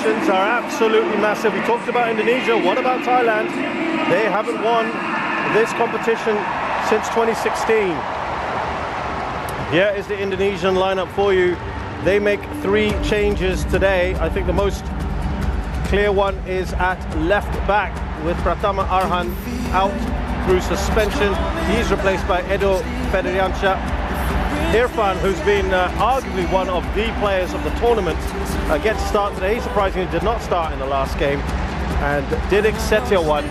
ambitions are absolutely massive. We talked about Indonesia. What about Thailand? They haven't won this competition since 2016. Here is the Indonesian lineup for you. They make 3 changes today. I think the most clear one is at left back, with Pratama Arhan out through suspension. He's replaced by Edo Federiansyah. Irfan, who's been arguably one of the players of the tournament, gets to start today. He surprisingly did not start in the last game. And Didik Setiawan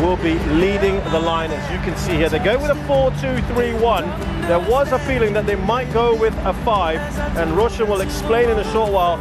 will be leading the line, as you can see here. They go with a 4-2-3-1. There was a feeling that they might go with a 5, and Roshan will explain in a short while.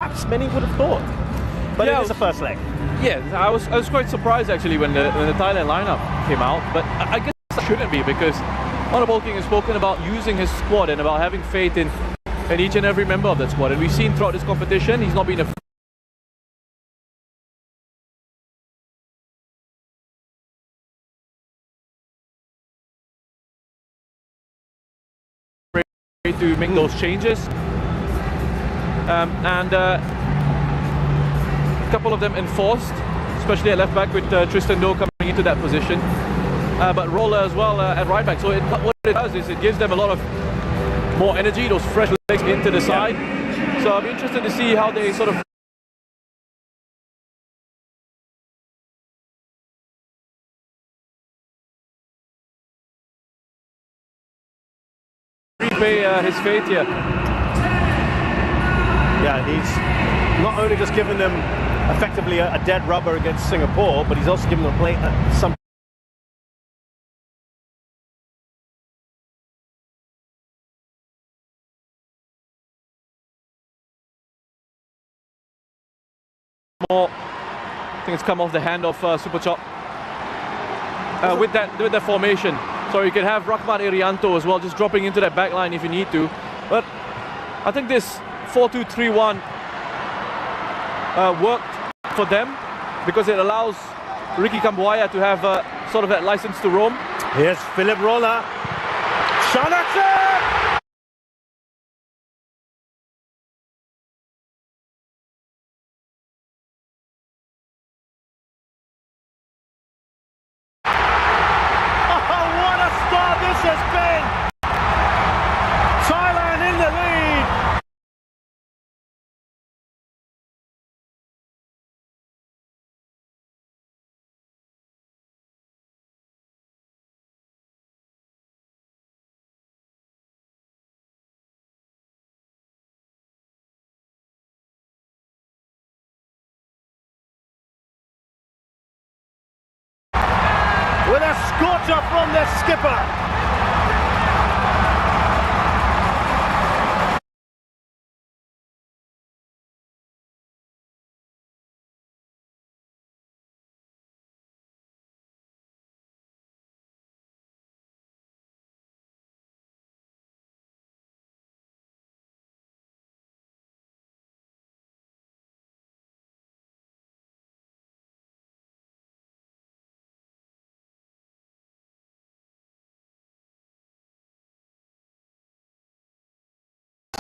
Perhaps many would have thought, but yeah, it is a first leg. Yeah, I was quite surprised actually when the Thailand lineup came out, but I guess it shouldn't be, because Honorable King has spoken about using his squad and about having faith in each and every member of that squad, and we've seen throughout this competition he's not been afraid to make those changes. And a couple of them enforced, especially at left back with Tristan Doe coming into that position, but Roller as well at right back. So what it does is it gives them a lot of more energy, those fresh legs into the side. So I'll be interested to see how they sort of repay his faith here. Yeah, he's not only just given them effectively a dead rubber against Singapore, but he's also given them some more. I think it's come off the hand of Super Chop with that formation. So you can have Rahman Irianto as well, just dropping into that back line if you need to. But I think this 4-2-3-1 worked for them, because it allows Ricky Kambuaya to have sort of that license to roam. Here's Philip Roller. Shot at it! with a scorcher from their skipper.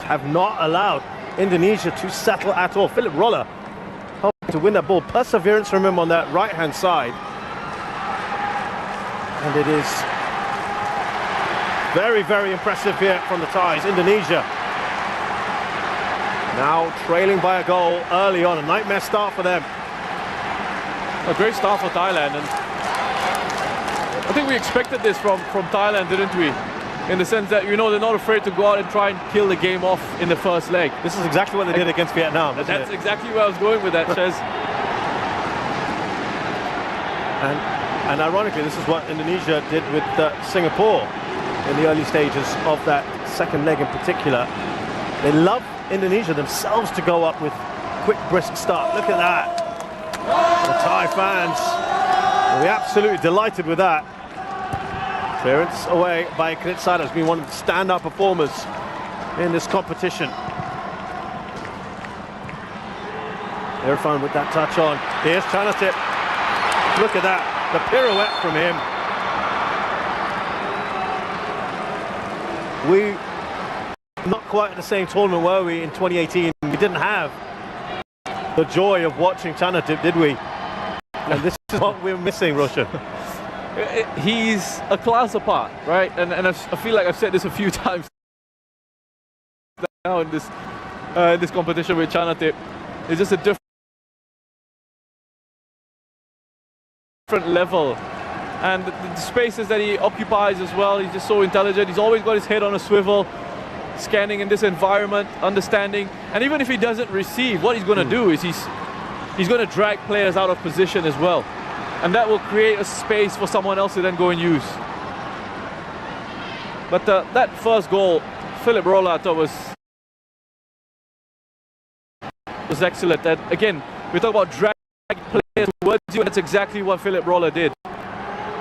Have not allowed Indonesia to settle at all. Philip Roller helping to win that ball. Perseverance from him on that right-hand side. And it is very, very impressive here from the Thais. Indonesia now trailing by a goal early on. A nightmare start for them. A great start for Thailand, and I think we expected this from Thailand, didn't we? In the sense that, you know, they're not afraid to go out and try and kill the game off in the first leg. This is exactly what they did against Vietnam. That's exactly where I was going with that, Chez. And ironically, this is what Indonesia did with Singapore in the early stages of that second leg in particular. They love Indonesia themselves to go up with quick, brisk start. Look at that. The Thai fans will be absolutely delighted with that. Clearance away by Kritsada, has been one of the standout performers in this competition. Irfan with that touch on. Here's Chanatip. Look at that, the pirouette from him. We not quite at the same tournament, were we, in 2018? We didn't have the joy of watching Chanatip, did we? And this is what we're missing, Roshan. He's a class apart, right? And I feel like I've said this a few times now in this competition with Chanatip. It's just a different level, and the spaces that he occupies as well. He's just so intelligent. He's always got his head on a swivel, scanning in this environment, understanding. And even if he doesn't receive, what he's going to do is he's going to drag players out of position as well. And that will create a space for someone else to then go and use. But that first goal, Philip Roller, I thought was excellent. And again, we talk about dragging players towards you. That's exactly what Philip Roller did.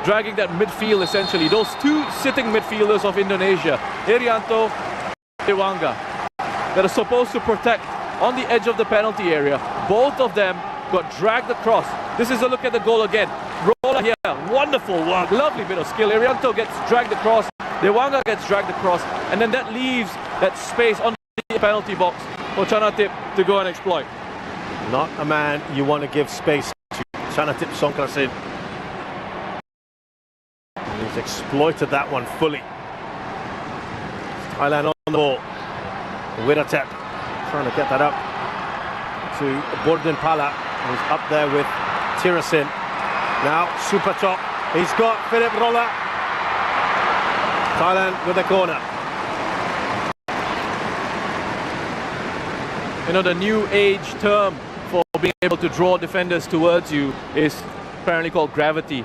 Dragging that midfield, essentially. Those two sitting midfielders of Indonesia, Irianto and Dewanga, that are supposed to protect on the edge of the penalty area. Both of them got dragged across. This is a look at the goal again. Roller here, wonderful work, lovely bit of skill. Irianto gets dragged across, Dewanga gets dragged across, and then that leaves that space on the penalty box for Chanatip to go and exploit. Not a man you want to give space to. Chanatip Songkrasin. He's exploited that one fully. Thailand on the ball. Wiratep trying to get that up to Borden Pala, who's up there with Tirasin. Now super chop. He's got Philip Roller. Thailand with the corner. You know, the new age term for being able to draw defenders towards you is apparently called gravity.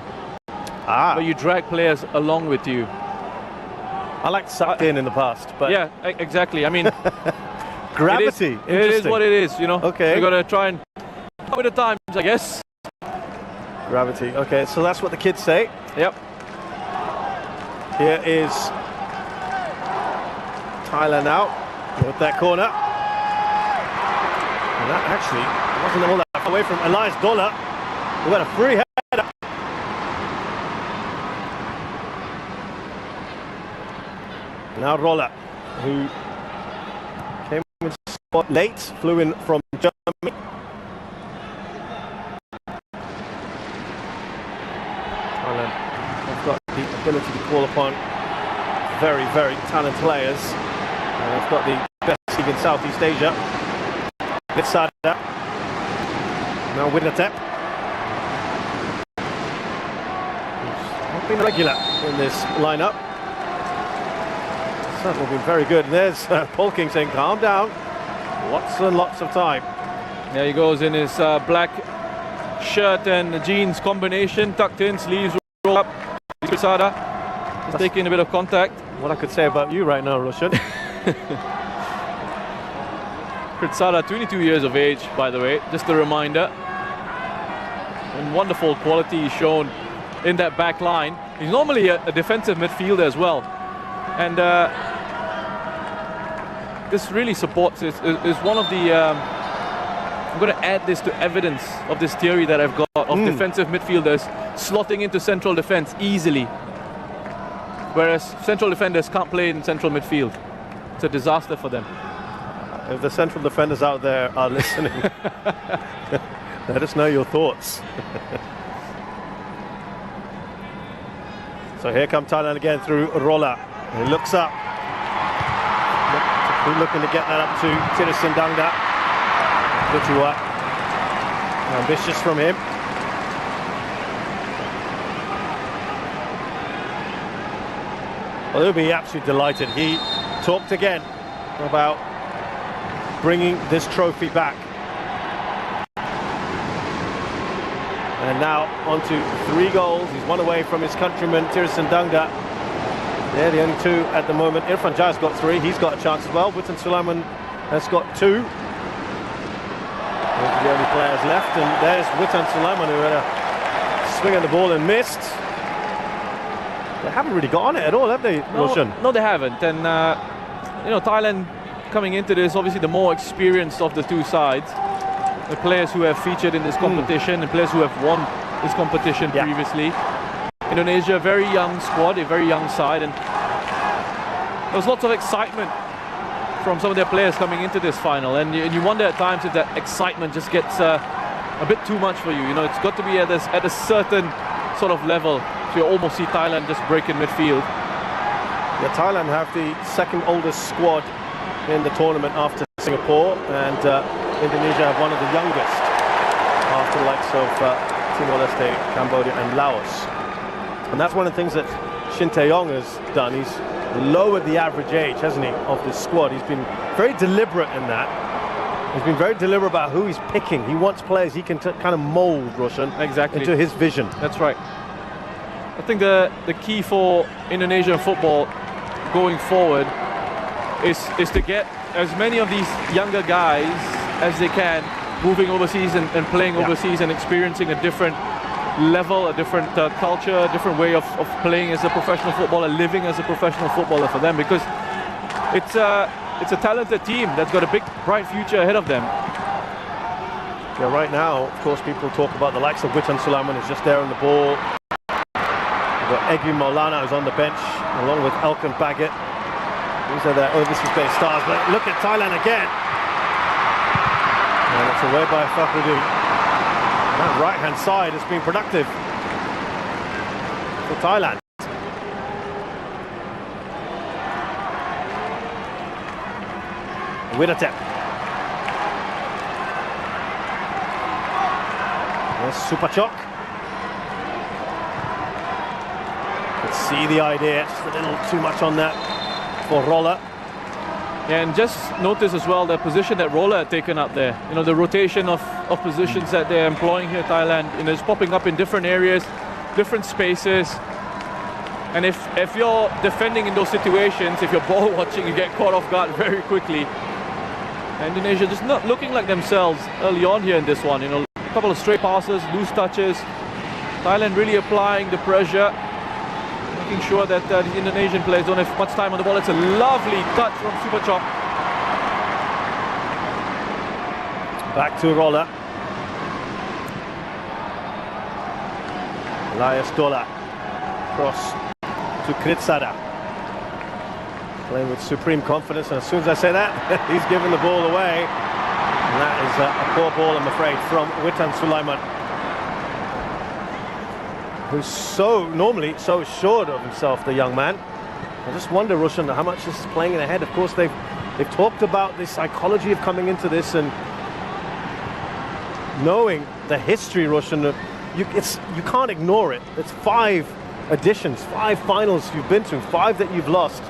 Where you drag players along with you. I like sucked in the past, but yeah, exactly. I mean, gravity. It is what it is, you know. Okay. You're gonna try and with the times, I guess. Gravity. Okay, so that's what the kids say. Yep. Here is Thailand now with that corner. And that actually wasn't all that far away from Elias Dollar, who got a free header. Now Roller, who came in spot late, flew in from Germany. Thailand have got the ability to call upon very, very talented players. And they've got the best league in Southeast Asia. Litsada. Now Wiratep. Who's not been regular in this lineup. Certainly been very good. And there's Paul King saying, calm down. Lots and lots of time. There he goes in his black shirt and jeans combination, tucked in, sleeves rolled up. Kritsada is taking a bit of contact. What I could say about you right now, Roshan. Kritsada, 22 years of age, by the way, just a reminder. And wonderful quality shown in that back line. He's normally a defensive midfielder as well. And this really supports it. Is one of the... I'm going to add this to evidence of this theory that I've got of defensive midfielders slotting into central defense easily. Whereas central defenders can't play in central midfield. It's a disaster for them. If the central defenders out there are listening, let us know your thoughts. So here come Thailand again through Rolla. He looks up. Looking to get that up to Tirisindangda. Ambitious from him. Well, he'll be absolutely delighted. He talked again about bringing this trophy back. And now on to 3 goals. He's 1 away from his countryman Tirisindangda. They're the only 2 at the moment. Irfan Jai's got 3. He's got a chance as well. Witan Sulaiman has got 2. Those are the only players left. And there's Witan Sulaiman, who had a swing at the ball and missed. They haven't really got on it at all, have they, Roshan? No, they haven't. And, you know, Thailand coming into this, obviously the more experienced of the 2 sides. The players who have featured in this competition and players who have won this competition previously. Indonesia, a very young squad, a very young side. And there was lots of excitement from some of their players coming into this final. And you wonder at times if that excitement just gets a bit too much for you. You know, it's got to be at a certain sort of level. So you almost see Thailand just break in midfield. Yeah, Thailand have the 2nd oldest squad in the tournament after Singapore, and Indonesia have one of the youngest after the likes of Timor-Leste, Cambodia and Laos. And that's one of the things that Shin Tae-yong has done. He's lowered the average age, hasn't he, of this squad. He's been very deliberate in that. He's been very deliberate about who he's picking. He wants players he can kind of mould, Roshan, into his vision. That's right. I think the key for Indonesian football going forward is to get as many of these younger guys as they can moving overseas and playing overseas and experiencing a different level, a different culture, a different way of playing as a professional footballer, living as a professional footballer for them, because it's a talented team that's got a big, bright future ahead of them. Yeah, right now, of course, people talk about the likes of Witan Sulaiman, who's just there on the ball. We've got Egy Maulana, who's on the bench, along with Elkan Baggett. These are their overseas-based stars, but look at Thailand again. And it's away by Fakhruddin. That right-hand side has been productive for Thailand. Widatep. There's Supachok. Let's see the idea, just a little too much on that for Rolla. And just notice as well the position that Rolla had taken up there. You know, the rotation of positions that they're employing here, Thailand. You know, it's popping up in different areas, different spaces. And if you're defending in those situations, if you're ball watching, you get caught off guard very quickly. Indonesia just not looking like themselves early on here in this one. You know, a couple of straight passes, loose touches. Thailand really applying the pressure, making sure that the Indonesian players don't have much time on the ball. It's a lovely touch from Supachok. Back to Rolla. Elias Dola. Cross to Kritsada. Playing with supreme confidence, and as soon as I say that, he's given the ball away. And that is a poor ball, I'm afraid, from Witan Sulaiman, who's normally so assured of himself, the young man. I just wonder, Roshan, how much this is playing in the head. Of course, they've talked about the psychology of coming into this and knowing the history, Roshan. You can't ignore it. It's 5 editions, 5 finals you've been to, 5 that you've lost.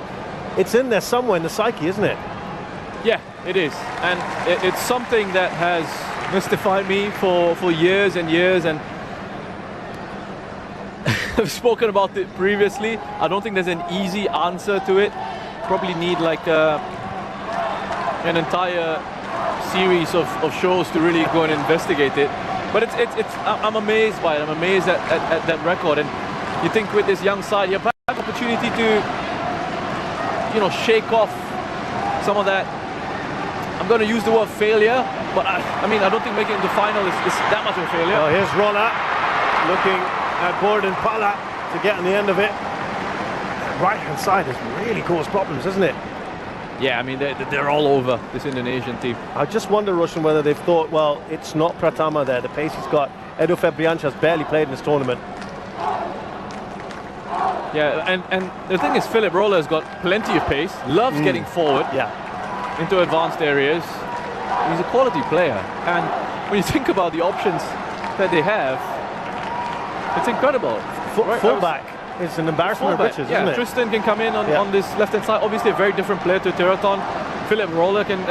It's in there somewhere in the psyche, isn't it? Yeah, it is. And it's something that has mystified me for years and years. And I've spoken about it previously. I don't think there's an easy answer to it. Probably need like an entire series of shows to really go and investigate it. But I'm amazed by it. I'm amazed at that record. And you think with this young side, you have an opportunity to, you know, shake off some of that. I'm going to use the word failure, but I mean, I don't think making it into final is that much of a failure. Well, here's Rolla looking at Gordon Pala to get on the end of it. Right hand side has really caused problems, hasn't it? Yeah, I mean, they're all over this Indonesian team. I just wonder, Russian, whether they've thought, well, it's not Pratama there. The pace he's got. Edo Febriancha's barely played in this tournament. Yeah, and the thing is, Philip Roller has got plenty of pace, loves getting forward into advanced areas. He's a quality player. And when you think about the options that they have, it's incredible. Fullback is an embarrassment of riches, isn't it? Tristan can come in on this left-hand side. Obviously, a very different player to Teraton. Philip Roller can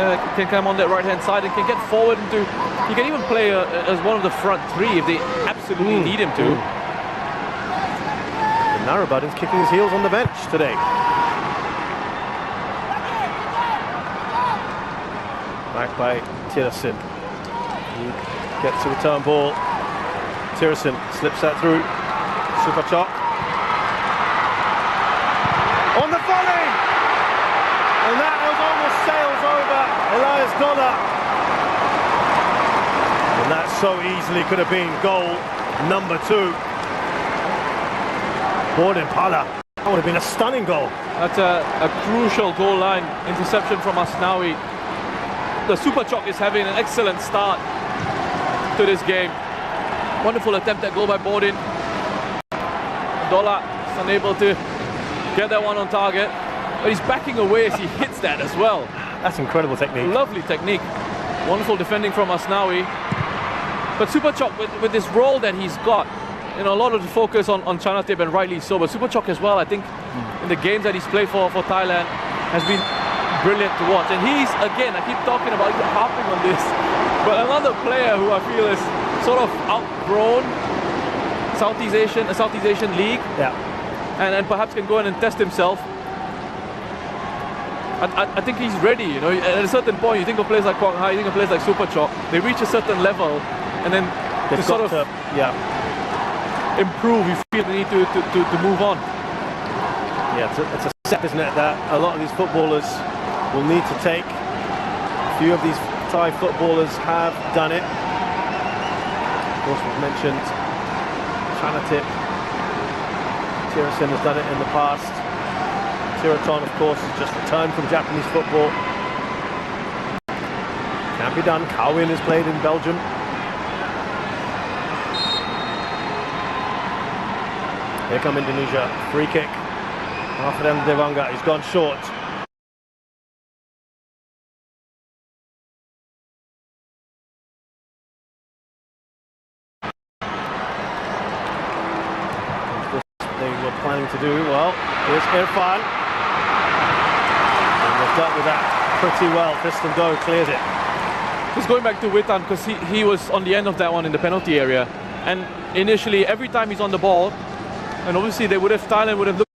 come on that right-hand side and can get forward into. He can even play as one of the front three if they absolutely need him to. Narrabudin's kicking his heels on the bench today. Back by Tirasin. He gets a return ball. Tirasin slips that through. Super chop. On the volley! And that was almost sails over Elias Dollar. And that so easily could have been goal number 2. Gordon Pala. That would have been a stunning goal. That's a crucial goal line interception from Asnawi. The Super Chok is having an excellent start to this game. Wonderful attempt at goal by Bodin. Dola is unable to get that one on target, but he's backing away as he hits that as well. That's incredible technique. Lovely technique. Wonderful defending from Asnawi. But Super Chok, with this role that he's got, you know, a lot of the focus on Chanatip, and rightly so, but Super Chok as well, I think, in the games that he's played for Thailand, has been brilliant to watch. And he's, again, I keep talking about, he's harping on this, but another player who I feel is sort of outgrown a Southeast Asian league, and perhaps can go in and test himself. I think he's ready, you know. At a certain point, you think of players like Quang Hai, you think of players like Super Chok, they reach a certain level, and then they sort of improve. You feel the need to move on. Yeah, it's a step, isn't it, that a lot of these footballers will need to take. A few of these Thai footballers have done it. Of course, we've mentioned Chanatip. Tirasin has done it in the past. Tiraton, of course, has just returned from Japanese football. Can be done. Kawin has played in Belgium. Here come Indonesia. Free kick. Alfredo Dewanga. He's gone short. They were planning to do well. Here's Irfan. And they've dealt with that pretty well. Tristan Doe clears it. Just going back to Witan, because he was on the end of that one in the penalty area. And initially, every time he's on the ball, and obviously Thailand would have looked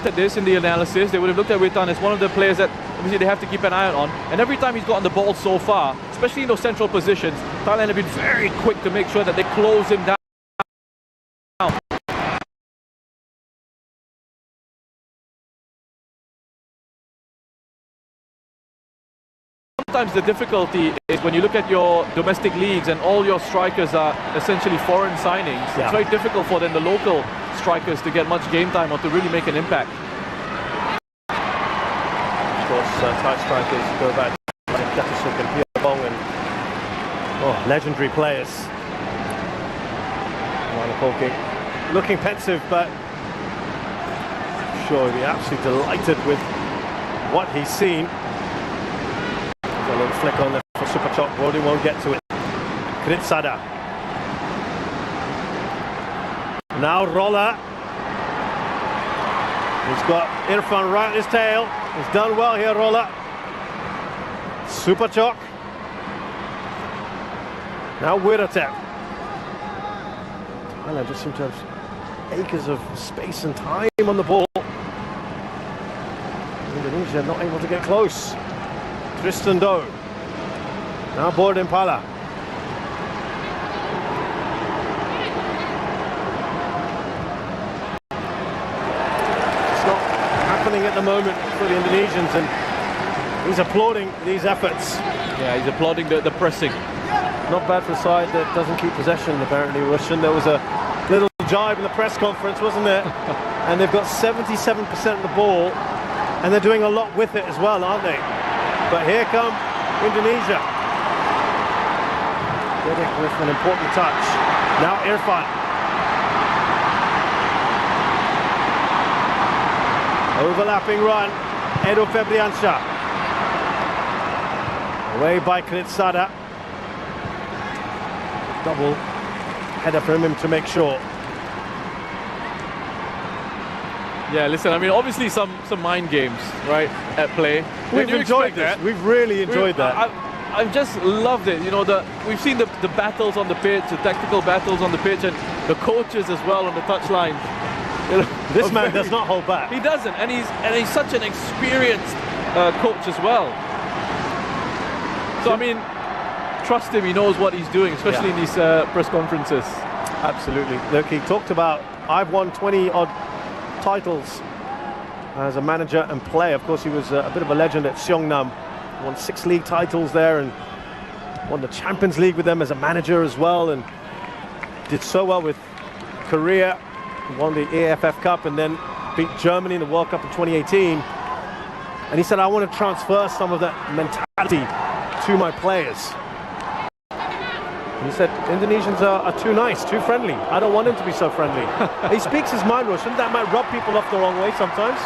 at this in the analysis. They would have looked at Witan as one of the players that obviously they have to keep an eye on. And every time he's gotten the ball so far, especially in those central positions, Thailand have been very quick to make sure that they close him down. Sometimes the difficulty is when you look at your domestic leagues and all your strikers are essentially foreign signings. It's very difficult for then the local strikers to get much game time or to really make an impact. Of course, Thai strikers go back like Datasuk and Piabong and legendary players. Looking pensive, but I'm sure he'll be absolutely delighted with what he's seen. A little flick on there for Super Chok. Brody won't get to it. Kritsada. Now Roller. He's got Irfan right at his tail. He's done well here, Roller. Super chock. Now Wiratep. Thailand just seem to have acres of space and time on the ball. Indonesia not able to get close. Tristan Doe. Now Board Impala. It's not happening at the moment for the Indonesians, and he's applauding these efforts. Yeah, he's applauding the pressing. Not bad for a side that doesn't keep possession, apparently, Russian. There was a little jibe in the press conference, wasn't there? And they've got 77% of the ball, and they're doing a lot with it as well, aren't they? But here come Indonesia. Dedic with an important touch. Now Irfan. Overlapping run. Edo Febriansyah. Away by Kritsada. Double header from him to make sure. Yeah, listen, I mean, obviously some mind games, right, at play. We've enjoyed this. We've really enjoyed that. I've just loved it. You know, we've seen the battles on the pitch, the tactical battles on the pitch, and the coaches as well on the touchline. You know, this man does not hold back. He doesn't, and he's such an experienced coach as well. So I mean, trust him. He knows what he's doing, especially in these press conferences. Absolutely. Look, he talked about, I've won 20-odd titles as a manager and player. Of course, he was a bit of a legend at Seongnam. Won 6 league titles there and won the Champions League with them as a manager as well, and did so well with Korea. Won the AFF Cup and then beat Germany in the World Cup in 2018. And he said, I want to transfer some of that mentality to my players. And he said, Indonesians are too nice, too friendly. I don't want him to be so friendly. He speaks his mind, Roshan. That might rub people off the wrong way sometimes.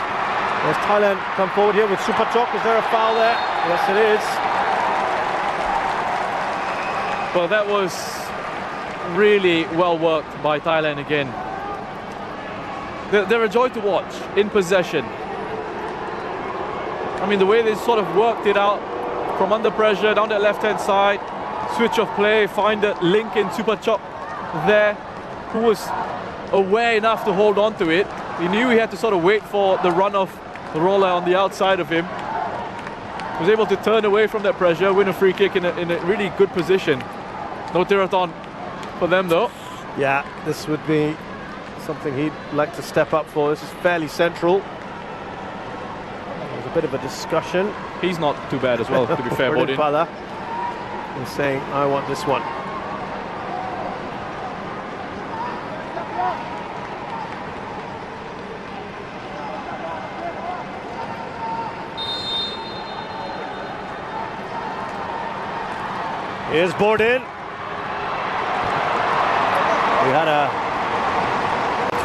There's Thailand come forward here with Super Chok. Is there a foul there? Yes, it is. Well, that was really well worked by Thailand again. They're a joy to watch in possession. I mean, the way they sort of worked it out from under pressure down that left-hand side, switch of play, find a link in Super Chok there, who was aware enough to hold on to it. He knew he had to sort of wait for the run of the Roller on the outside of him. He was able to turn away from that pressure, win a free kick in a really good position. No Tirathon for them though. Yeah, this would be something he'd like to step up for. This is fairly central. There's a bit of a discussion. He's not too bad as well, to be fair, Bodin. He's saying, I want this one. Here's Bordin. We had a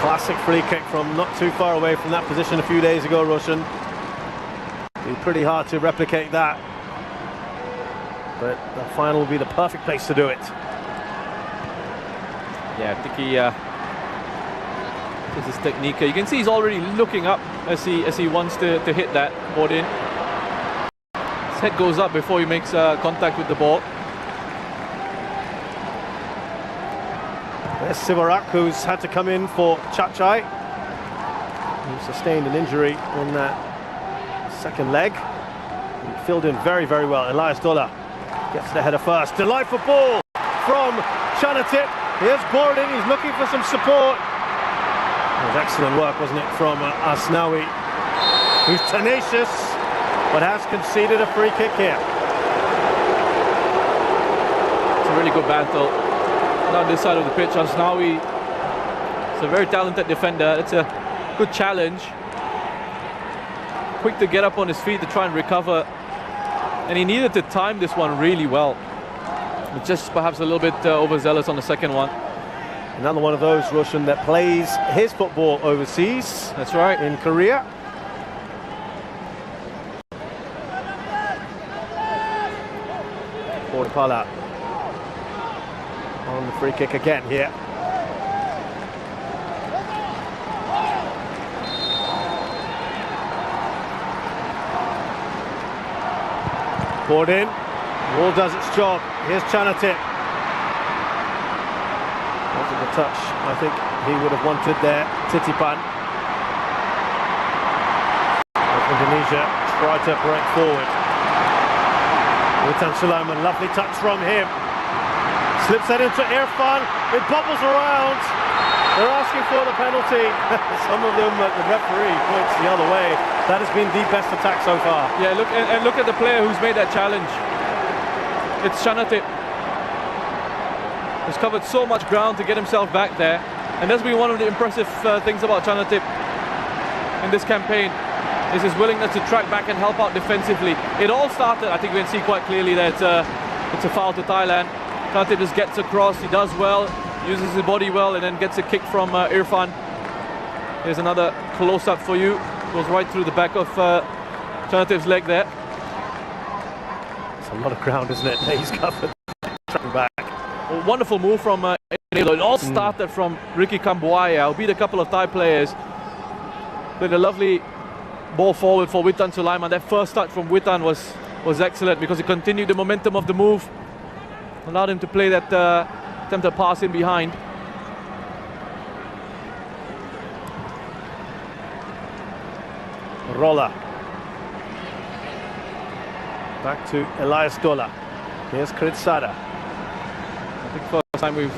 classic free kick from not too far away from that position a few days ago, Roshan. Be pretty hard to replicate that. But the final will be the perfect place to do it. Yeah, I think he this is technique. You can see he's already looking up as he wants to hit that Bordin. His head goes up before he makes contact with the ball. There's Sivarak, who's had to come in for Chachai, who sustained an injury in that second leg. He filled in very, very well. Elias Dola gets the header first. Delightful ball from Chanatit. Here's Bordin, he's looking for some support. It was excellent work, wasn't it, from Asnawi, who's tenacious, but has conceded a free kick here. It's a really good battle down this side of the pitch. Asnawi is a very talented defender. It's a good challenge. Quick to get up on his feet to try and recover. And he needed to time this one really well. But just perhaps a little bit overzealous on the second one. Another one of those, Roshan, that plays his football overseas. That's right. In Korea. Pala on the free kick again here. Poured in. Ball does its job. Here's Chanatip. Wasn't the touch I think he would have wanted there. Titipan. Indonesia try to break forward. Witan Sulaiman, lovely touch from him. Slips that into Irfan. It bobbles around. They're asking for the penalty. Some of them, the referee points the other way. That has been the best attack so far. Yeah, look and look at the player who's made that challenge. It's Chanatip. He's covered so much ground to get himself back there, and that's been one of the impressive things about Chanatip in this campaign, is his willingness to track back and help out defensively. It all started, I think we can see quite clearly that it's a foul to Thailand. Chanatip just gets across, he does well, uses his body well, and then gets a kick from Irfan. Here's another close-up for you. Goes right through the back of Chanatip's leg there. It's a lot of ground, isn't it? He's covered. Tracking back. A wonderful move from Indonesia. It all started from Ricky Kambuaya, who beat a couple of Thai players. Played a lovely ball forward for Witan Sulaiman. That first touch from Witan was excellent because it continued the momentum of the move. Allowed him to play that attempted pass in behind. Rolla. Back to Elias Dola. Here's Kritsada. I think first time we've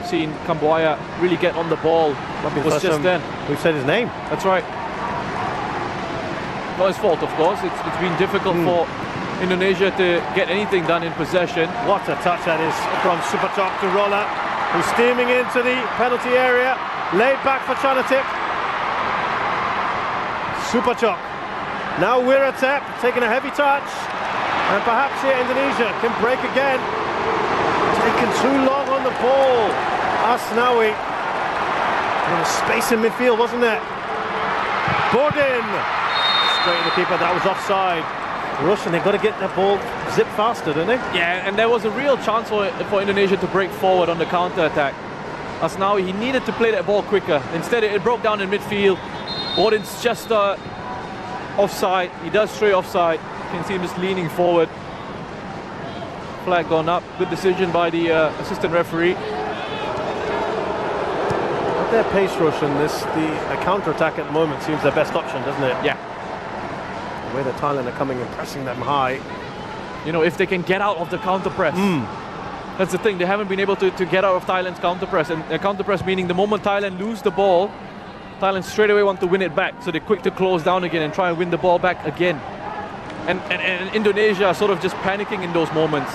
seen Kambuaya really get on the ball. It was just then. We've said his name. That's right. Not his fault, of course. It's been difficult for Indonesia to get anything done in possession. What a touch that is from Superchok to Rolla, who's steaming into the penalty area. Laid back for Chanatip. Superchok. Now Wiratep taking a heavy touch. And perhaps here Indonesia can break again. Taken too long on the ball. Asnawi. There was space in midfield, wasn't there? Bordin. Straight to the keeper, that was offside. Russian, they've got to get that ball zip faster, don't they? Yeah, and there was a real chance for Indonesia to break forward on the counter-attack. Asnawi, he needed to play that ball quicker. Instead, it broke down in midfield. Bordin's just offside. He does stray offside. You can see him just leaning forward. Flag gone up. Good decision by the assistant referee. At their pace, Russian, the counter-attack at the moment seems their best option, doesn't it? Yeah. The way that Thailand are coming and pressing them high. You know, if they can get out of the counter-press. That's the thing, they haven't been able to get out of Thailand's counter-press. And counter-press meaning the moment Thailand lose the ball, Thailand straight away want to win it back. So they're quick to close down again and try and win the ball back again. And Indonesia are sort of just panicking in those moments,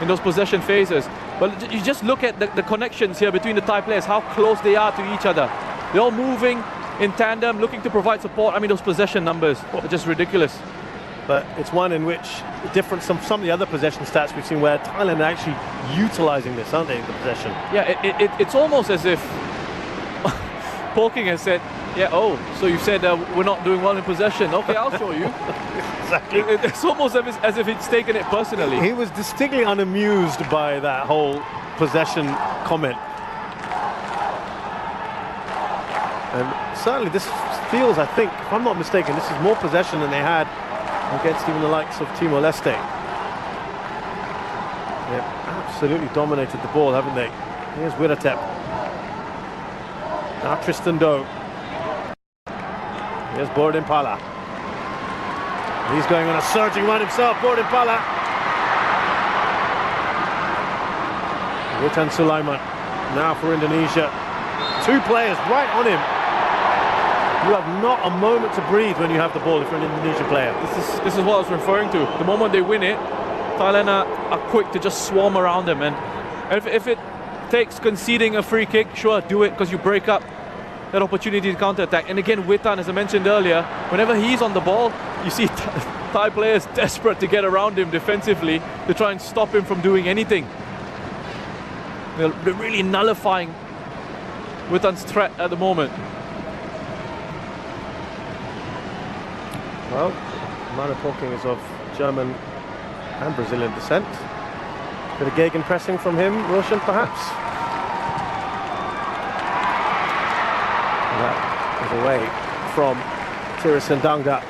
in those possession phases. But you just look at the connections here between the Thai players, how close they are to each other. They're all moving in tandem, looking to provide support. I mean, those possession numbers are just ridiculous. But it's one in which, different from some of the other possession stats we've seen, where Thailand are actually utilising this, aren't they, the possession? Yeah, it's almost as if Poking has said, yeah, oh, so you said we're not doing well in possession. Okay, I'll show you. Exactly. It's almost as if he's taken it personally. He was distinctly unamused by that whole possession comment. And certainly this feels, I think, if I'm not mistaken, this is more possession than they had against even the likes of Timor-Leste. They've absolutely dominated the ball, haven't they? Here's Wiratep. Now Tristan Doe. Here's Bordin Pala. He's going on a surging run himself, Bordin Pala. Witan Sulaiman. Now for Indonesia. Two players right on him. You have not a moment to breathe when you have the ball if you're an Indonesian player. This is what I was referring to. The moment they win it, Thailand are quick to just swarm around them. And if it takes conceding a free kick, sure, do it, because you break up that opportunity to counter-attack. And again, Witan, as I mentioned earlier, whenever he's on the ball, you see Thai players desperate to get around him defensively to try and stop him from doing anything. They're really nullifying Witan's threat at the moment. Well, Manu Poking is of German and Brazilian descent. Bit of gegenpressing from him, Roshan, perhaps. That is away from Tirisendanga.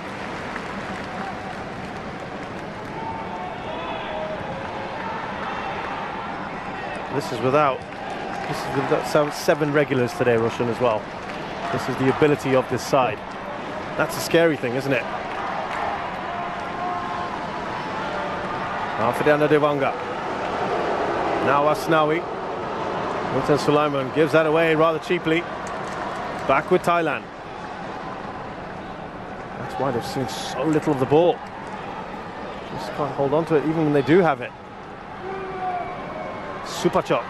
This is without 7 regulars today, Russian as well. This is the ability of this side. That's a scary thing, isn't it? Alfredo Devanga. Now Asnawi. Milton Sulaiman gives that away rather cheaply. Back with Thailand. That's why they've seen so little of the ball. Just can't hold on to it even when they do have it. Supachok.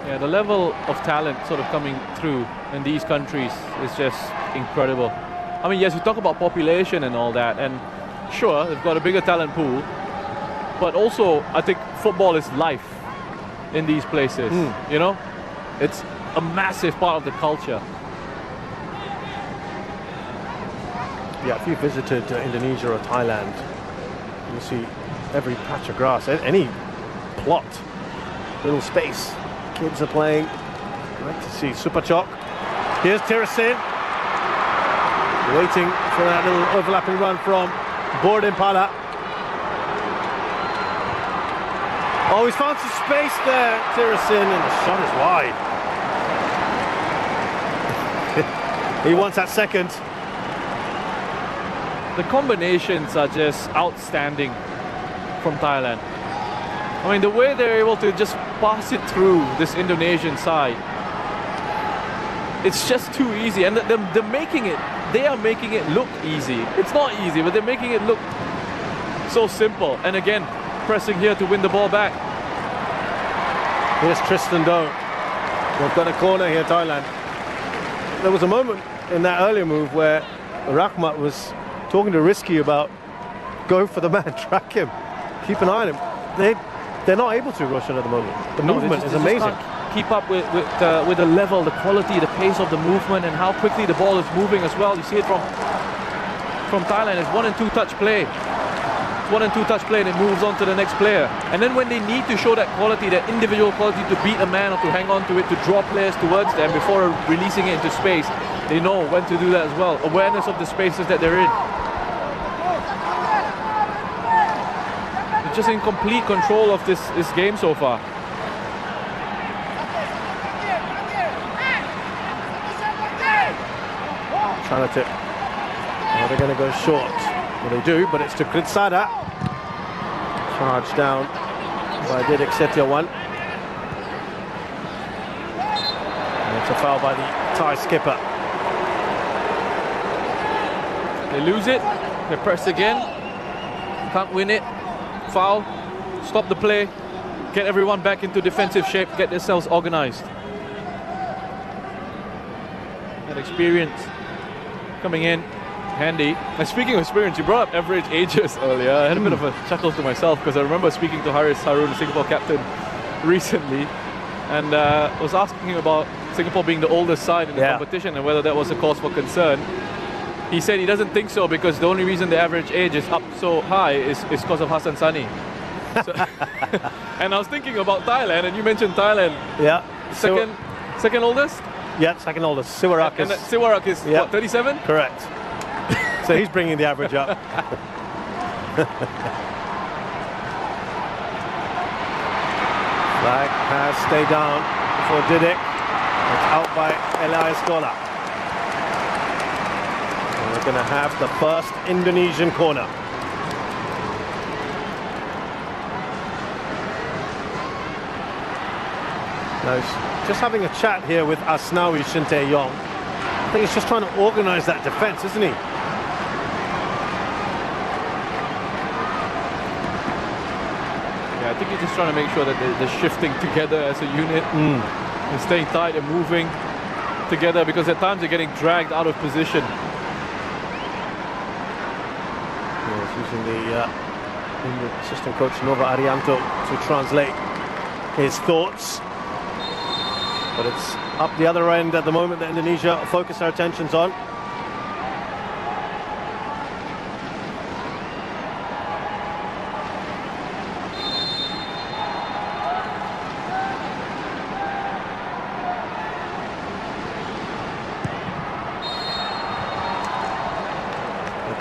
Yeah, the level of talent sort of coming through in these countries is just incredible. I mean, yes, you talk about population and all that, and sure, they've got a bigger talent pool, but also I think football is life in these places. You know, it's a massive part of the culture. Yeah, if you visited Indonesia or Thailand, you see every patch of grass, any plot, little space. Kids are playing. Great to see. Supachok. Here's Tirasin. Waiting for that little overlapping run from Bordin-Pala. Oh, he's found some space there, Tirasin, and the shot is wide. He wants that second. The combinations are just outstanding from Thailand. I mean, the way they're able to just pass it through this Indonesian side, it's just too easy. And they're making it, they are making it look easy. It's not easy, but they're making it look so simple. And again, pressing here to win the ball back. Here's Tristan Doe. They've got a corner here, Thailand. There was a moment in that earlier move where Rahmat was talking to Risky about go for the man, track him, keep an eye on him. They're not able to, Russian, at the moment. The movement is amazing. Keep up with the level, the quality, the pace of the movement, and how quickly the ball is moving as well. You see it from Thailand. It's 1 and 2 touch play. It's 1 and 2 touch play, and it moves on to the next player. And then when they need to show that quality, that individual quality to beat a man or to hang on to it, to draw players towards them before releasing it into space, they know when to do that as well. Awareness of the spaces that they're in. Just in complete control of this game so far. Trying to tip. Now they're going to go short. Well, they do, but it's to Kritsada. Charged down by Didik Setiawan. And it's a foul by the Thai skipper. They lose it. They press again. Can't win it. Foul, stop the play, get everyone back into defensive shape, get themselves organized. That experience coming in handy. And speaking of experience, you brought up average ages earlier. I had a bit of a chuckle to myself because I remember speaking to Haris Harun, the Singapore captain, recently, and was asking him about Singapore being the oldest side in the competition and whether that was a cause for concern. He said he doesn't think so because the only reason the average age is up so high is because of Hassan Sani. So and I was thinking about Thailand, and you mentioned Thailand. Yeah. Second oldest? Yeah, second oldest. Siwarak is... Siwarak is what, 37? Correct. So he's bringing the average up. Flag has stayed down for Didik. It's out by Elias Gola. We're going to have the first Indonesian corner. Now he's just having a chat here with Asnawi Shin-tae-yong. I think he's just trying to organise that defence, isn't he? Yeah, I think he's just trying to make sure that they're shifting together as a unit and staying tight and moving together, because at times they're getting dragged out of position. Using the assistant coach Nova Arianto to translate his thoughts. But it's up the other end at the moment that Indonesia focus their attentions on.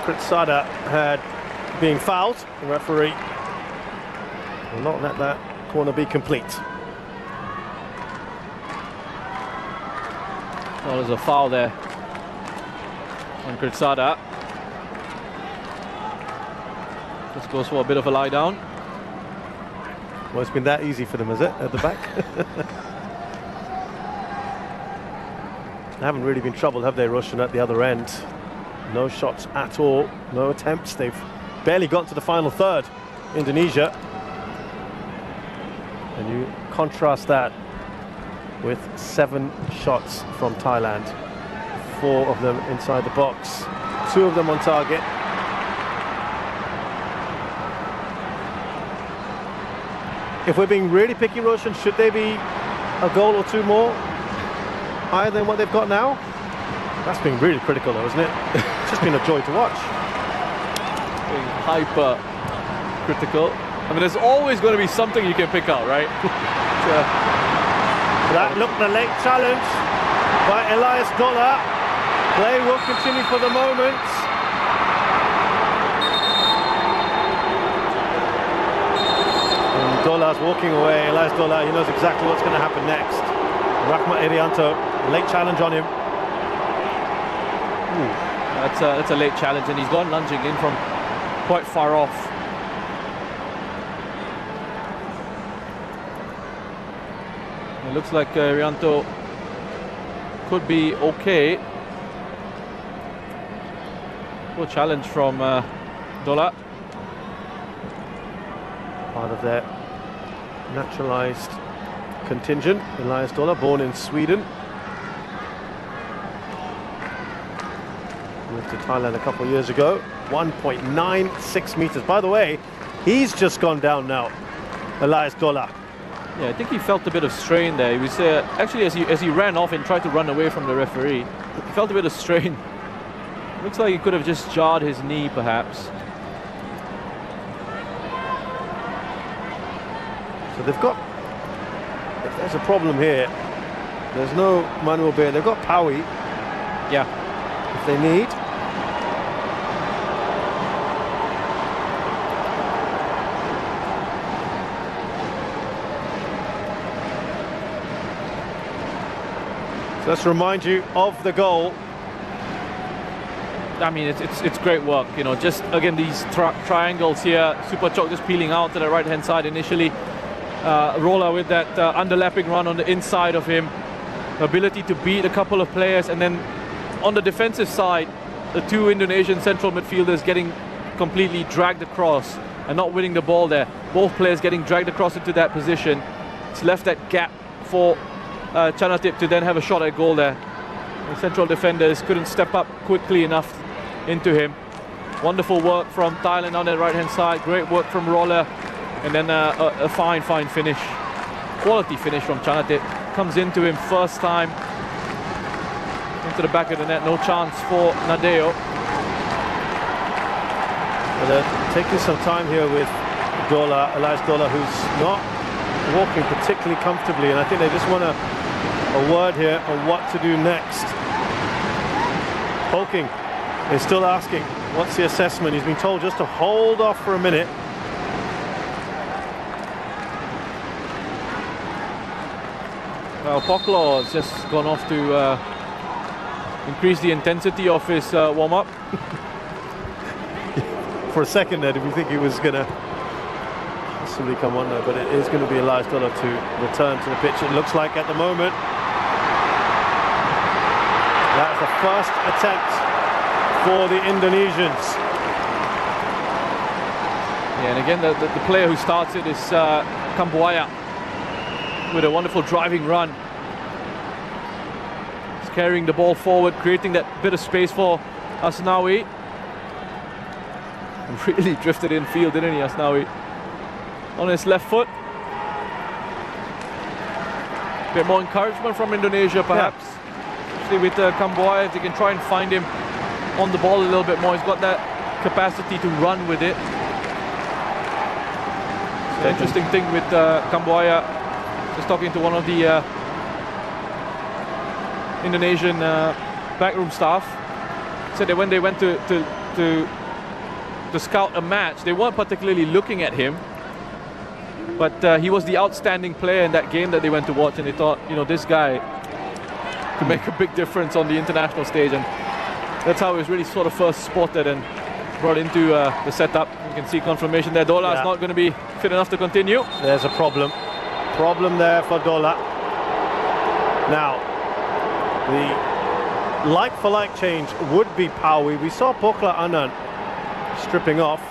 Kritsada had being fouled. The referee will not let that corner be complete. Well, there's a foul there on Kritsada. Just goes for a bit of a lie down. Well, it's been that easy for them, is it, at the back? They haven't really been troubled, have they, Russian, at the other end? No shots at all, no attempts. They've barely got to the final third, Indonesia. And you contrast that with 7 shots from Thailand. 4 of them inside the box, 2 of them on target. If we're being really picky, Roshan, should they be a goal or 2 more higher than what they've got now? That's been really critical though, isn't it? It's just been a joy to watch. Being hyper critical. I mean, there's always going to be something you can pick out, right? That looked a late challenge by Elias Dollar. Play will continue for the moment. And Dollar's walking away. Elias Dollar, he knows exactly what's going to happen next. Rahmat Irianto, late challenge on him. Ooh, that's a late challenge, and he's gone lunging in from quite far off. It looks like Irianto could be okay. Good challenge from Dollar. Part of their naturalized contingent. Elias Dollar, born in Sweden. Moved to Thailand a couple of years ago. 1.96 meters. By the way, he's just gone down now, Elias Dollar. Yeah, I think he felt a bit of strain there. He was actually, as he ran off and tried to run away from the referee, he felt a bit of strain. Looks like he could have just jarred his knee, perhaps. So they've got, if there's a problem here, there's no Manuel Bear. They've got Paui. Yeah. If they need. So let's remind you of the goal. I mean, it's great work, you know. Just again, these triangles here. Superchok just peeling out to the right-hand side initially. Roller with that underlapping run on the inside of him. Ability to beat a couple of players, and then on the defensive side, the 2 Indonesian central midfielders getting completely dragged across and not winning the ball there. Both players getting dragged across into that position. It's left that gap for Chanatip to then have a shot at goal there. The central defenders couldn't step up quickly enough into him. Wonderful work from Thailand on the right-hand side. Great work from Roller. And then a fine finish. Quality finish from Chanatip. Comes into him first time. Into the back of the net. No chance for Nadeo. Well, they're taking some time here with Dollar, Elias Dollar, who's not walking particularly comfortably. And I think they just want a word here on what to do next. Polking is still asking, what's the assessment? He's been told just to hold off for a minute. Well, Poklo has just gone off to increase the intensity of his warm-up. For a second there, did we think he was going to possibly come on there? But it is going to be Elias Dollar to return to the pitch, it looks like at the moment. That's the first attempt for the Indonesians. Yeah, and again, the player who starts it is Kambuaya with a wonderful driving run. He's carrying the ball forward, creating that bit of space for Asnawi. Really drifted in field, didn't he, Asnawi? On his left foot. Bit more encouragement from Indonesia, perhaps. Yeah. Especially with Kambuaya, if they can try and find him on the ball a little bit more. He's got that capacity to run with it. The interesting thing with Kambuaya, just talking to one of the Indonesian backroom staff, said that when they went to scout a match, they weren't particularly looking at him. But he was the outstanding player in that game that they went to watch, and they thought, you know, this guy could make a big difference on the international stage, and that's how he was really sort of first spotted and brought into the setup. You can see confirmation there. Dola is not going to be fit enough to continue. There's a problem there for Dola. Now, the like-for-like change would be Paui. We saw Pokla Anand stripping off.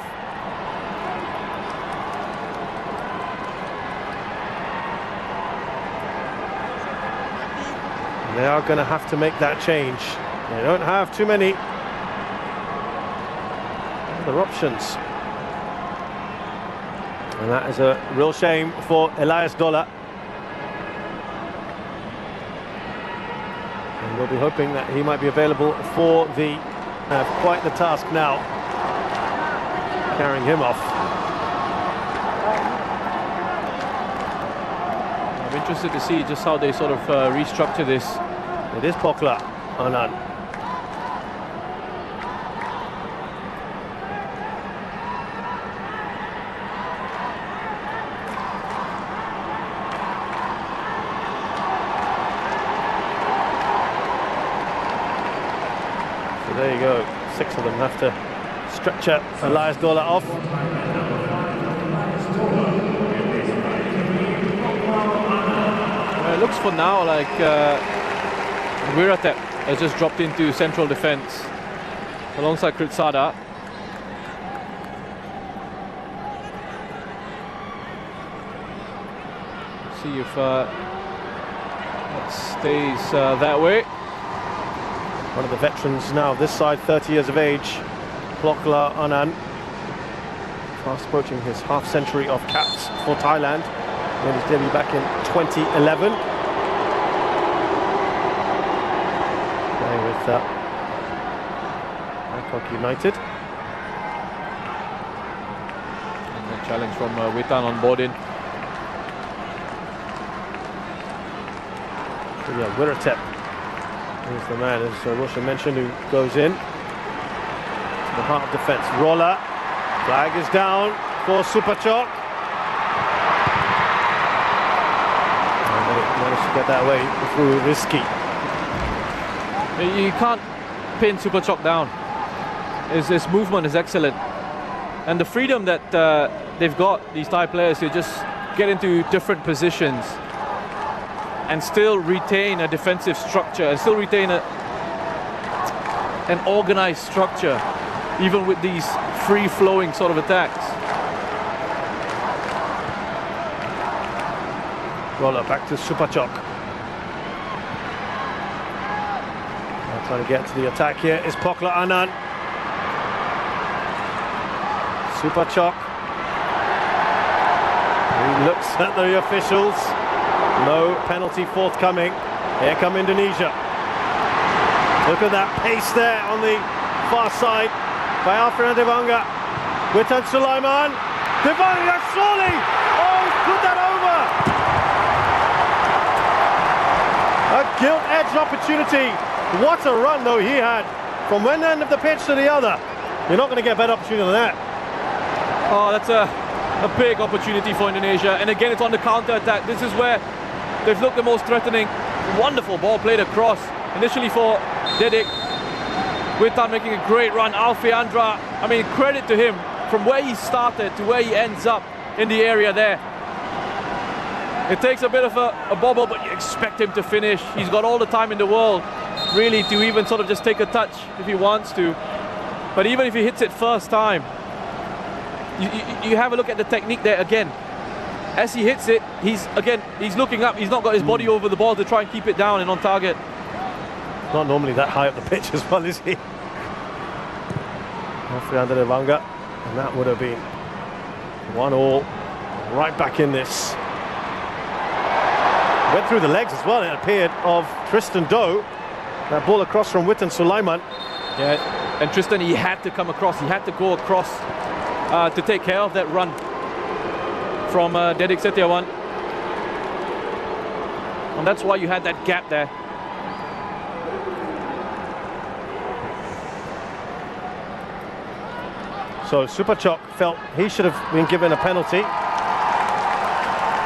They are going to have to make that change. They don't have too many other options. And that is a real shame for Elias Dola. And we'll be hoping that he might be available for the quite the task now, carrying him off. I'm interested to see just how they sort of restructure this. It is Pokla Anand. So there you go. 6 of them have to stretch out Elias Dola off. It looks for now like Wiratep has just dropped into central defence alongside Kritsada. See if that stays that way. One of the veterans now this side, 30 years of age, Pokla Anand, fast approaching his half-century of caps for Thailand. Made his debut back in 2011. Playing with Bangkok United. And the challenge from Witan on board in. So yeah, Wiratep is the man, as Roshan mentioned, who goes in to the heart of defence. Roller, flag is down for Supachok. Managed to get that way through Risky. You can't pin Supachok down. His movement is excellent, and the freedom that they've got, these Thai players, to just get into different positions and still retain a defensive structure and still retain an organized structure, even with these free-flowing sort of attacks. Roller back to Supachok. Trying to get to the attack here is Pokla Anand. Supachok. He looks at the officials. No penalty forthcoming. Here come Indonesia. Look at that pace there on the far side by Alfredo Devanga. Witan Sulaiman. Devanga surely! Oh, he's put that over! A gilt-edged opportunity. What a run though he had from one end of the pitch to the other. You're not going to get a better opportunity than that. Oh, that's a big opportunity for Indonesia, and again it's on the counter-attack. This is where they've looked the most threatening. Wonderful ball played across initially for Dedik. Witan making a great run. Alfiandra, I mean, credit to him from where he started to where he ends up in the area there. It takes a bit of a bobble, but you expect him to finish. He's got all the time in the world, really, to even sort of just take a touch if he wants to. But even if he hits it first time, you have a look at the technique there again. As he hits it, he's looking up. He's not got his body over the ball to try and keep it down and on target. Not normally that high up the pitch as well, is he? Alfredo Devanga, and that would have been 1-1, right back in this. Went through the legs as well, it appeared, of Tristan Doe. That ball across from Witan Sulaiman. Yeah, and Tristan, he had to come across. He had to go across to take care of that run from Dedik Setiawan. And that's why you had that gap there. So Supachok felt he should have been given a penalty.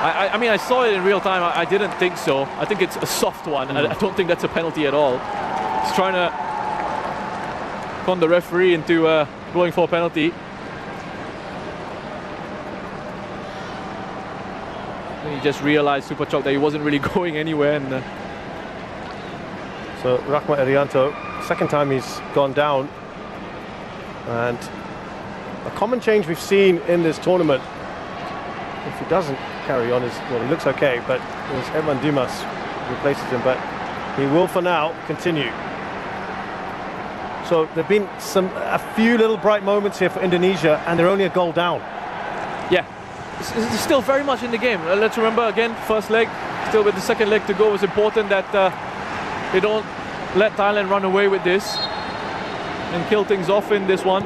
I mean, I saw it in real time. I didn't think so. I think it's a soft one. I don't think that's a penalty at all. He's trying to con the referee into going for a penalty. And he just realized, Super Chok, that he wasn't really going anywhere. And so Rahmat Irianto, second time he's gone down. And a common change we've seen in this tournament, if he doesn't carry on, is, well, he looks okay, but there's Evan Dimas replaces him, but he will for now continue. So there've been a few little bright moments here for Indonesia, and they're only a goal down. Yeah, it's still very much in the game. Let's remember again, first leg, still with the second leg to go. It's important that they don't let Thailand run away with this and kill things off in this one.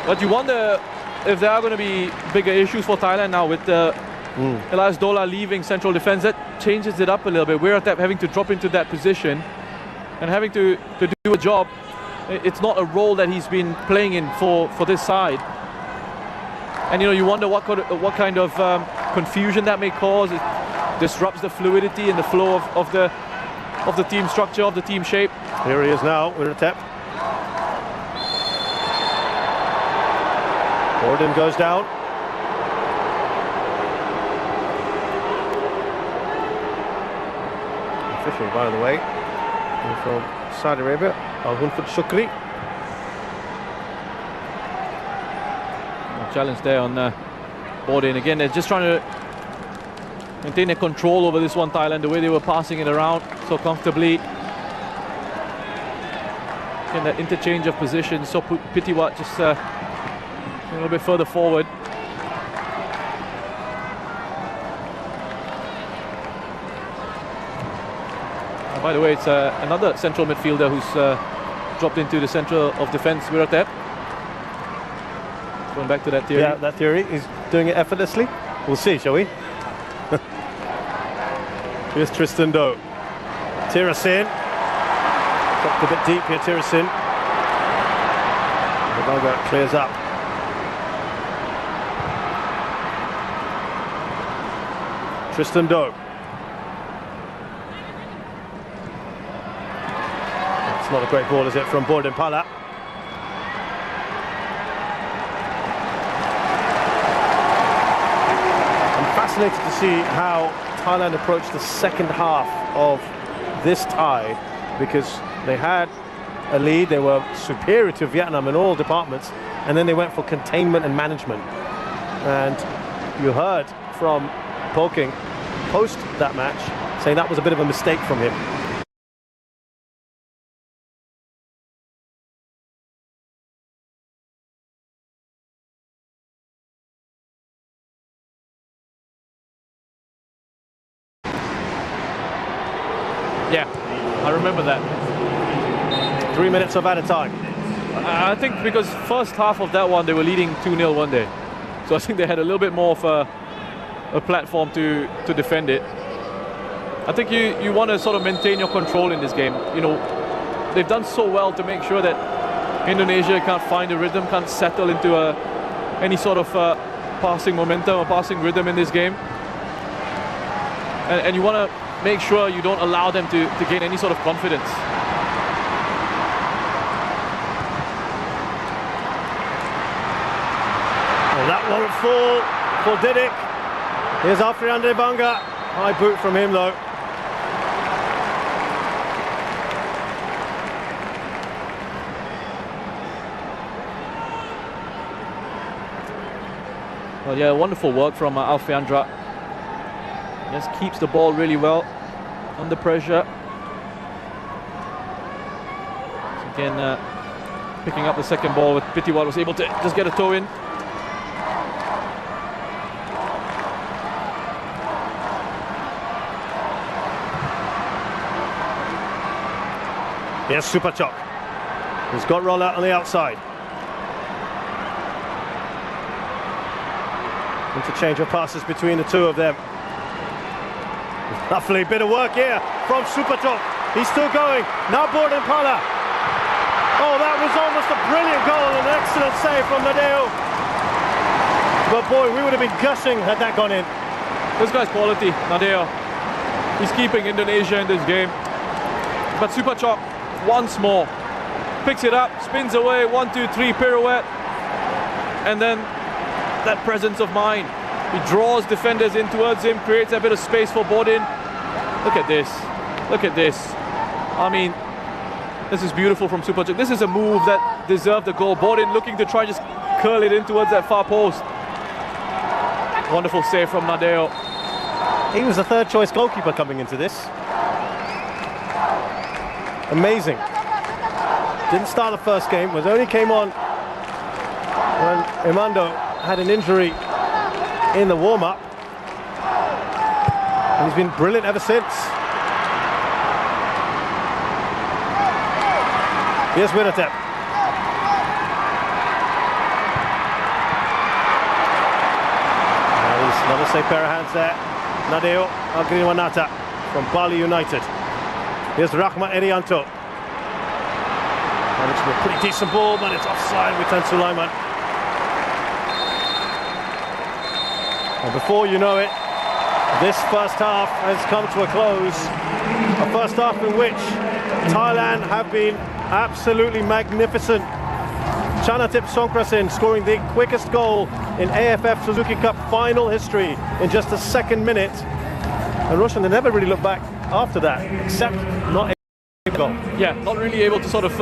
But you wonder if there are going to be bigger issues for Thailand now with Elias Dola leaving central defense. That changes it up a little bit. We're having to drop into that position and having to do a job. It's not a role that he's been playing in for this side. And you know, you wonder what kind of confusion that may cause. It disrupts the fluidity and the flow of the team structure, of the team shape. Here he is now with a tap. Gordon goes down. Official, by the way, from Saudi Arabia, Al-Hunfud Shukri. Challenge there on Borden. Again, they're just trying to maintain their control over this one, Thailand, the way they were passing it around so comfortably. Again, that interchange of positions, so Pitiwat just a little bit further forward. By the way, it's another central midfielder who's dropped into the centre of defence, Wiratep. Going back to that theory. Yeah, that theory. He's doing it effortlessly. We'll see, shall we? Here's Tristan Doe. Tirasin. Dropped a bit deep here, Tirasin. Lavanga clears up. Tristan Doe. It's not a great ball, is it, from Borden Pala? I'm fascinated to see how Thailand approached the second half of this tie, because they had a lead, they were superior to Vietnam in all departments, and then they went for containment and management. And you heard from Poking post that match saying that was a bit of a mistake from him. Yeah, I remember that. 3 minutes of added time. I think because first half of that one they were leading 2-0 one day, so I think they had a little bit more of a platform to defend it. I think you want to sort of maintain your control in this game. You know, they've done so well to make sure that Indonesia can't find a rhythm, can't settle into any sort of passing momentum or passing rhythm in this game. And you want to make sure you don't allow them to gain any sort of confidence. Well, that won't fall for Didik. Here's Alfrian Banga. High boot from him though. Well, yeah, wonderful work from Alfiandra. Just keeps the ball really well under pressure. So again, picking up the second ball with Pitiwat, was able to just get a toe in. Yes, Super Chok. He's got roll out on the outside. Interchange of passes between the two of them. Lovely bit of work here from Super Chok. He's still going. Now Borden Pala. Oh, that was almost a brilliant goal. An excellent save from Nadeo. But boy, we would have been gushing had that gone in. This guy's quality, Nadeo. He's keeping Indonesia in this game. But Super Chok once more picks it up, spins away, 1, 2, 3 pirouette, and then that presence of mind. He draws defenders in towards him, creates a bit of space for Bodin. Look at this. Look at this. I mean, this is beautiful from Super Chok. This is a move that deserved a goal. Bodin looking to try and just curl it in towards that far post. Wonderful save from Nadeo. He was the third choice goalkeeper coming into this. Amazing. Didn't start the first game, was only came on when Imando had an injury in the warm-up. And he's been brilliant ever since. Here's Winnatep. Another safe pair of hands there. Nadeo Agriwanata from Bali United. Here's Rahmat Irianto. And it's a pretty decent ball, but it's offside with Tan Sulaiman. And before you know it, this first half has come to a close. A first half in which Thailand have been absolutely magnificent. Chanatip Songkrasin scoring the quickest goal in AFF Suzuki Cup final history in just the second minute. And Roshan, they never really looked back after that, except not a goal. Yeah, not really able to sort of